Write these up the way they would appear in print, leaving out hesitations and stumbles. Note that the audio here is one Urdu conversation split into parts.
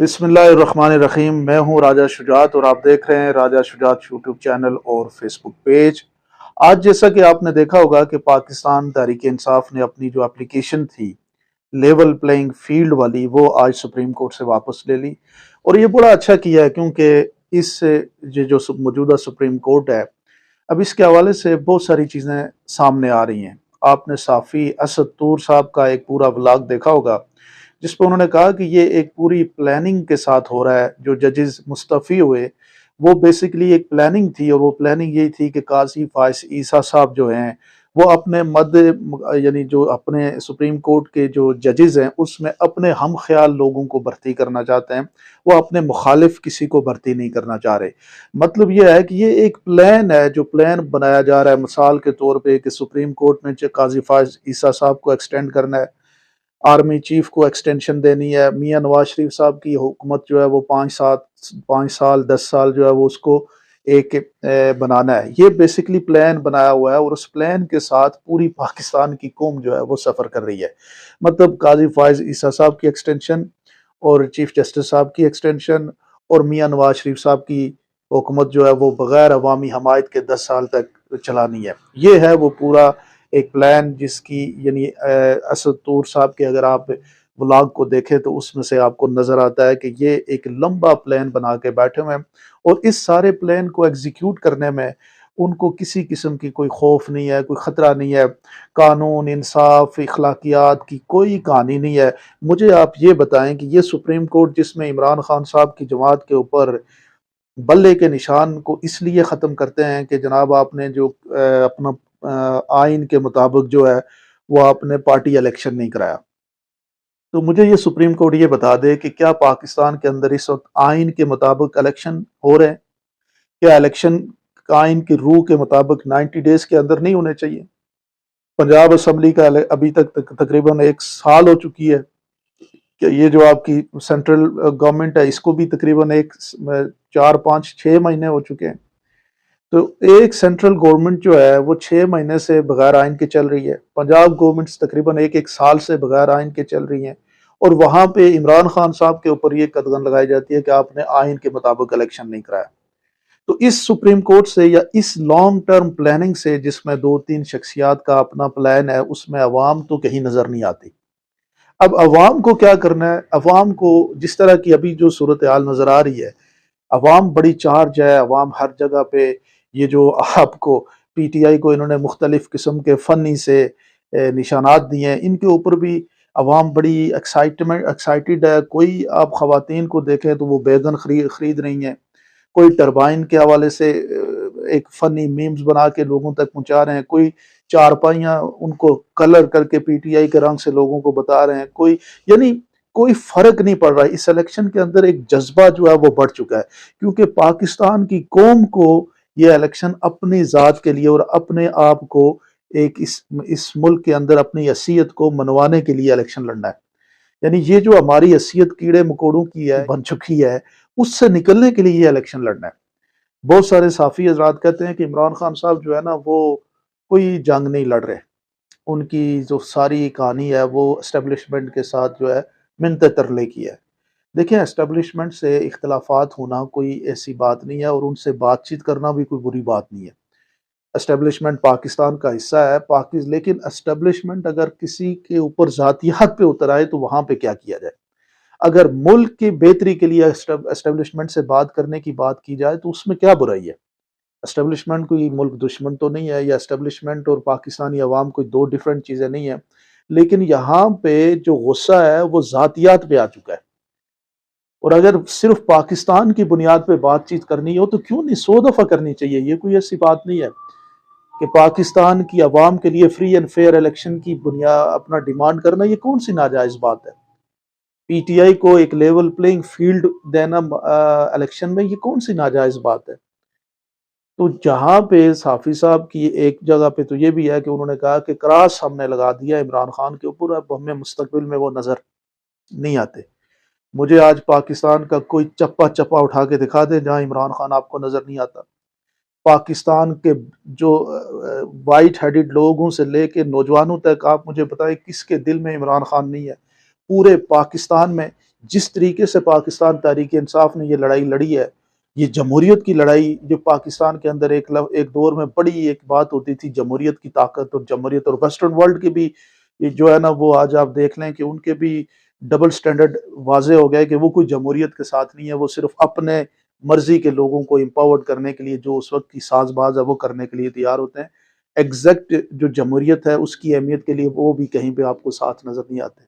بسم اللہ الرحمن الرحیم۔ میں ہوں راجہ شجاعت اور آپ دیکھ رہے ہیں راجہ شجاعت یوٹیوب چینل اور فیس بک پیج۔ آج جیسا کہ آپ نے دیکھا ہوگا کہ پاکستان تحریک انصاف نے اپنی جو اپلیکیشن تھی لیول پلینگ فیلڈ والی، وہ آج سپریم کورٹ سے واپس لے لی، اور یہ بڑا اچھا کیا ہے کیونکہ اس سے یہ جو موجودہ سپریم کورٹ ہے، اب اس کے حوالے سے بہت ساری چیزیں سامنے آ رہی ہیں۔ آپ نے صافی اسد طور صاحب کا ایک پورا ولاگ دیکھا ہوگا جس پہ انہوں نے کہا کہ یہ ایک پوری پلاننگ کے ساتھ ہو رہا ہے۔ جو ججز مستعفی ہوئے وہ بیسیکلی ایک پلاننگ تھی، اور وہ پلاننگ یہی تھی کہ قاضی فائز عیسیٰ صاحب جو ہیں وہ اپنے یعنی جو اپنے سپریم کورٹ کے جو ججز ہیں اس میں اپنے ہم خیال لوگوں کو بھرتی کرنا چاہتے ہیں، وہ اپنے مخالف کسی کو بھرتی نہیں کرنا چاہ رہے۔ مطلب یہ ہے کہ یہ ایک پلان ہے، جو پلان بنایا جا رہا ہے مثال کے طور پہ کہ سپریم کورٹ میں قاضی فائز عیسیٰ صاحب کو ایکسٹینڈ کرنا ہے، آرمی چیف کو ایکسٹینشن دینی ہے، میاں نواز شریف صاحب کی حکومت جو ہے وہ 5 سال 10 سال جو ہے وہ اس کو ایک بنانا ہے۔ یہ بیسیکلی پلان بنایا ہوا ہے، اور اس پلان کے ساتھ پوری پاکستان کی قوم جو ہے وہ سفر کر رہی ہے۔ مطلب قاضی فائز عیسیٰ صاحب کی ایکسٹینشن، اور چیف جسٹس صاحب کی ایکسٹینشن، اور میاں نواز شریف صاحب کی حکومت جو ہے وہ بغیر عوامی حمایت کے 10 سال تک چلانی ہے۔ یہ ہے وہ پورا ایک پلان جس کی یعنی اسد طور صاحب کے اگر آپ ولاگ کو دیکھیں تو اس میں سے آپ کو نظر آتا ہے کہ یہ ایک لمبا پلان بنا کے بیٹھے ہوئے ہیں، اور اس سارے پلان کو ایگزیکیوٹ کرنے میں ان کو کسی قسم کی کوئی خوف نہیں ہے، کوئی خطرہ نہیں ہے، قانون انصاف اخلاقیات کی کوئی کہانی نہیں ہے۔ مجھے آپ یہ بتائیں کہ یہ سپریم کورٹ جس میں عمران خان صاحب کی جماعت کے اوپر بلے کے نشان کو اس لیے ختم کرتے ہیں کہ جناب آپ نے جو اپنا آئین کے مطابق جو ہے وہ آپ نے پارٹی الیکشن نہیں کرایا، تو مجھے یہ سپریم کورٹ یہ بتا دے کہ کیا پاکستان کے اندر اس وقت آئین کے مطابق الیکشن ہو رہے ہیں؟ کیا الیکشن آئین کی روح کے مطابق 90 ڈیز کے اندر نہیں ہونے چاہیے؟ پنجاب اسمبلی کا ابھی تک تقریباً 1 سال ہو چکی ہے کہ یہ جو آپ کی سینٹرل گورنمنٹ ہے اس کو بھی تقریباً 4 5 6 مہینے ہو چکے ہیں۔ تو ایک سینٹرل گورنمنٹ جو ہے وہ 6 مہینے سے بغیر آئین کے چل رہی ہے، پنجاب گورنمنٹ تقریباً ایک سال سے بغیر آئین کے چل رہی ہیں، اور وہاں پہ عمران خان صاحب کے اوپر یہ قدغن لگائی جاتی ہے کہ آپ نے آئین کے مطابق الیکشن نہیں کرایا۔ تو اس سپریم کورٹ سے یا اس لانگ ٹرم پلاننگ سے جس میں 2 3 شخصیات کا اپنا پلان ہے، اس میں عوام تو کہیں نظر نہیں آتی۔ اب عوام کو کیا کرنا ہے؟ عوام کو جس طرح کی ابھی جو صورتحال نظر آ رہی ہے، عوام بڑی چارج ہے، عوام ہر جگہ پہ یہ جو آپ کو پی ٹی آئی کو انہوں نے مختلف قسم کے فنی سے نشانات دیے ہیں، ان کے اوپر بھی عوام بڑی ایکسائٹڈ ہے۔ کوئی آپ خواتین کو دیکھیں تو وہ بیگن خرید رہی ہیں، کوئی ٹربائن کے حوالے سے ایک فنی میمز بنا کے لوگوں تک پہنچا رہے ہیں، کوئی چارپائیاں ان کو کلر کر کے پی ٹی آئی کے رنگ سے لوگوں کو بتا رہے ہیں، یعنی کوئی فرق نہیں پڑ رہا ہے۔ اس الیکشن کے اندر ایک جذبہ جو ہے وہ بڑھ چکا ہے، کیونکہ پاکستان کی قوم کو یہ الیکشن اپنی ذات کے لیے اور اپنے آپ کو ایک اس ملک کے اندر اپنی حیثیت کو منوانے کے لیے الیکشن لڑنا ہے۔ یعنی یہ جو ہماری حیثیت کیڑے مکوڑوں کی ہے بن چکی ہے، اس سے نکلنے کے لیے یہ الیکشن لڑنا ہے۔ بہت سارے صحافی حضرات کہتے ہیں کہ عمران خان صاحب جو ہے نا وہ کوئی جنگ نہیں لڑ رہے، ان کی جو ساری کہانی ہے وہ اسٹیبلشمنٹ کے ساتھ جو ہے منت ترلے کی ہے۔ دیکھیں، اسٹیبلشمنٹ سے اختلافات ہونا کوئی ایسی بات نہیں ہے، اور ان سے بات چیت کرنا بھی کوئی بری بات نہیں ہے۔ اسٹیبلشمنٹ پاکستان کا حصہ ہے، لیکن اسٹیبلشمنٹ اگر کسی کے اوپر ذاتیات پہ اتر آئے تو وہاں پہ کیا کیا جائے؟ اگر ملک کی بہتری کے لیے اسٹیبلشمنٹ سے بات کرنے کی بات کی جائے تو اس میں کیا برائی ہے؟ اسٹیبلشمنٹ کوئی ملک دشمن تو نہیں ہے، یا اسٹیبلشمنٹ اور پاکستانی عوام کوئی دو ڈیفرنٹ چیزیں نہیں ہیں، لیکن یہاں پہ جو غصہ ہے وہ ذاتیات پہ آ چکا ہے۔ اور اگر صرف پاکستان کی بنیاد پہ بات چیت کرنی ہو تو کیوں نہیں 100 دفعہ کرنی چاہیے۔ یہ کوئی ایسی بات نہیں ہے کہ پاکستان کی عوام کے لیے فری اینڈ فیئر الیکشن کی بنیاد اپنا ڈیمانڈ کرنا یہ کون سی ناجائز بات ہے؟ پی ٹی آئی کو ایک لیول پلینگ فیلڈ دینا الیکشن میں یہ کون سی ناجائز بات ہے؟ تو جہاں پہ صافی صاحب کی ایک جگہ پہ تو یہ بھی ہے کہ انہوں نے کہا کہ کراس ہم نے لگا دیا عمران خان کے اوپر، اب ہمیں مستقبل میں وہ نظر نہیں آتے۔ مجھے آج پاکستان کا کوئی چپا چپا اٹھا کے دکھا دے جہاں عمران خان آپ کو نظر نہیں آتا۔ پاکستان کے جو وائٹ ہیڈڈ لوگوں سے لے کے نوجوانوں تک آپ مجھے بتائیں کس کے دل میں عمران خان نہیں ہے؟ پورے پاکستان میں جس طریقے سے پاکستان تحریک انصاف نے یہ لڑائی لڑی ہے، یہ جمہوریت کی لڑائی جو پاکستان کے اندر ایک دور میں بڑی ایک بات ہوتی تھی، جمہوریت کی طاقت اور جمہوریت، اور ویسٹرن ورلڈ کے بھی یہ جو ہے نا وہ آج آپ دیکھ لیں کہ ان کے بھی ڈبل سٹینڈرڈ واضح ہو گئے کہ وہ کوئی جمہوریت کے ساتھ نہیں ہے، وہ صرف اپنے مرضی کے لوگوں کو امپاورڈ کرنے کے لیے جو اس وقت کی ساز باز ہے وہ کرنے کے لیے تیار ہوتے ہیں۔ ایگزیکٹ جو جمہوریت ہے اس کی اہمیت کے لیے وہ بھی کہیں پہ آپ کو ساتھ نظر نہیں آتے۔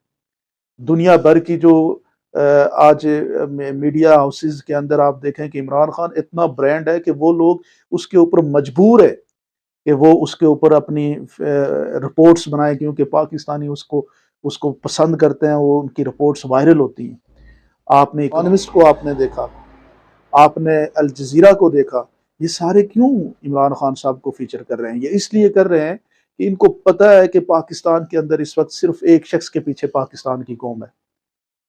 دنیا بھر کی جو آج میڈیا ہاؤسز کے اندر آپ دیکھیں کہ عمران خان اتنا برانڈ ہے کہ وہ لوگ اس کے اوپر مجبور ہے کہ وہ اس کے اوپر اپنی رپورٹس بنائیں، کیونکہ پاکستانی اس کو پسند کرتے ہیں، وہ ان کی رپورٹس وائرل ہوتی ہیں۔ آپ نے اکانومسٹ کو آپ نے دیکھا، آپ نے الجزیرہ کو دیکھا، یہ سارے کیوں عمران خان صاحب کو فیچر کر رہے ہیں؟ یہ اس لیے کر رہے ہیں کہ ان کو پتہ ہے کہ پاکستان کے اندر اس وقت صرف ایک شخص کے پیچھے پاکستان کی قوم ہے،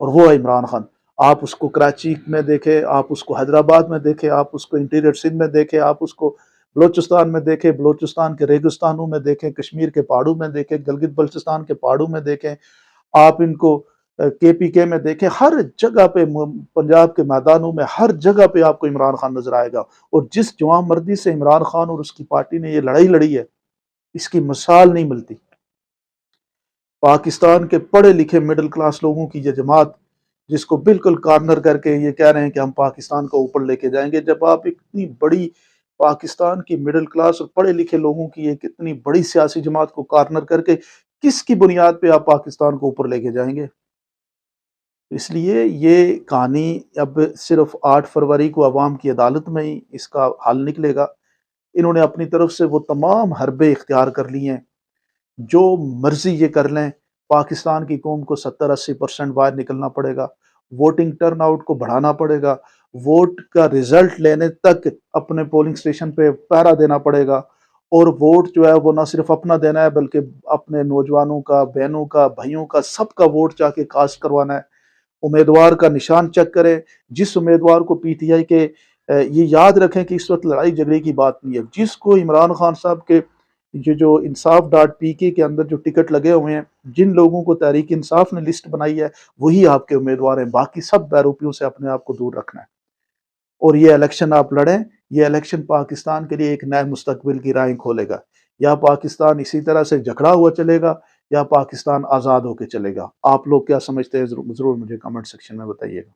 اور وہ ہے عمران خان۔ آپ اس کو کراچی میں دیکھیں، آپ اس کو حیدرآباد میں دیکھیں، آپ اس کو انٹیریئر سندھ میں دیکھیں، آپ اس کو بلوچستان میں دیکھیں، بلوچستان کے ریگستانوں میں دیکھیں، کشمیر کے پہاڑوں میں دیکھیں، گلگت بلتستان کے پہاڑوں میں دیکھیں، آپ ان کو KPK میں دیکھیں، ہر جگہ پہ، پنجاب کے میدانوں میں ہر جگہ پہ آپ کو عمران خان نظر آئے گا۔ اور جس جوان مردی سے عمران خان اور اس کی پارٹی نے یہ لڑائی لڑی ہے، اس کی مثال نہیں ملتی۔ پاکستان کے پڑھے لکھے مڈل کلاس لوگوں کی یہ جماعت جس کو بالکل کارنر کر کے یہ کہہ رہے ہیں کہ ہم پاکستان کو اوپر لے کے جائیں گے، جب آپ اتنی بڑی پاکستان کی مڈل کلاس اور پڑھے لکھے لوگوں کی ایک اتنی بڑی سیاسی جماعت کو کارنر کر کے کس کی بنیاد پہ آپ پاکستان کو اوپر لے کے جائیں گے؟ اس لیے یہ کہانی اب صرف 8 فروری کو عوام کی عدالت میں ہی اس کا حل نکلے گا۔ انہوں نے اپنی طرف سے وہ تمام حربے اختیار کر لی ہیں، جو مرضی یہ کر لیں، پاکستان کی قوم کو 70-80% باہر نکلنا پڑے گا، ووٹنگ ٹرن آؤٹ کو بڑھانا پڑے گا، ووٹ کا رزلٹ لینے تک اپنے پولنگ سٹیشن پہ پہرا دینا پڑے گا، اور ووٹ جو ہے وہ نہ صرف اپنا دینا ہے بلکہ اپنے نوجوانوں کا، بہنوں کا، بھائیوں کا، سب کا ووٹ جا کے کاسٹ کروانا ہے۔ امیدوار کا نشان چیک کریں، جس امیدوار کو PTI کے یہ یاد رکھیں کہ اس وقت لڑائی جھگڑے کی بات نہیں ہے، جس کو عمران خان صاحب کے یہ جو انصاف.PK کے اندر جو ٹکٹ لگے ہوئے ہیں، جن لوگوں کو تحریک انصاف نے لسٹ بنائی ہے وہی آپ کے امیدوار ہیں، باقی سب بیروپیوں سے اپنے آپ کو دور رکھنا ہے۔ اور یہ الیکشن آپ لڑیں، یہ الیکشن پاکستان کے لیے ایک نئے مستقبل کی راہیں کھولے گا۔ یا پاکستان اسی طرح سے جھگڑا ہوا چلے گا، یا پاکستان آزاد ہو کے چلے گا۔ آپ لوگ کیا سمجھتے ہیں؟ ضرور مجھے کمنٹ سیکشن میں بتائیے گا۔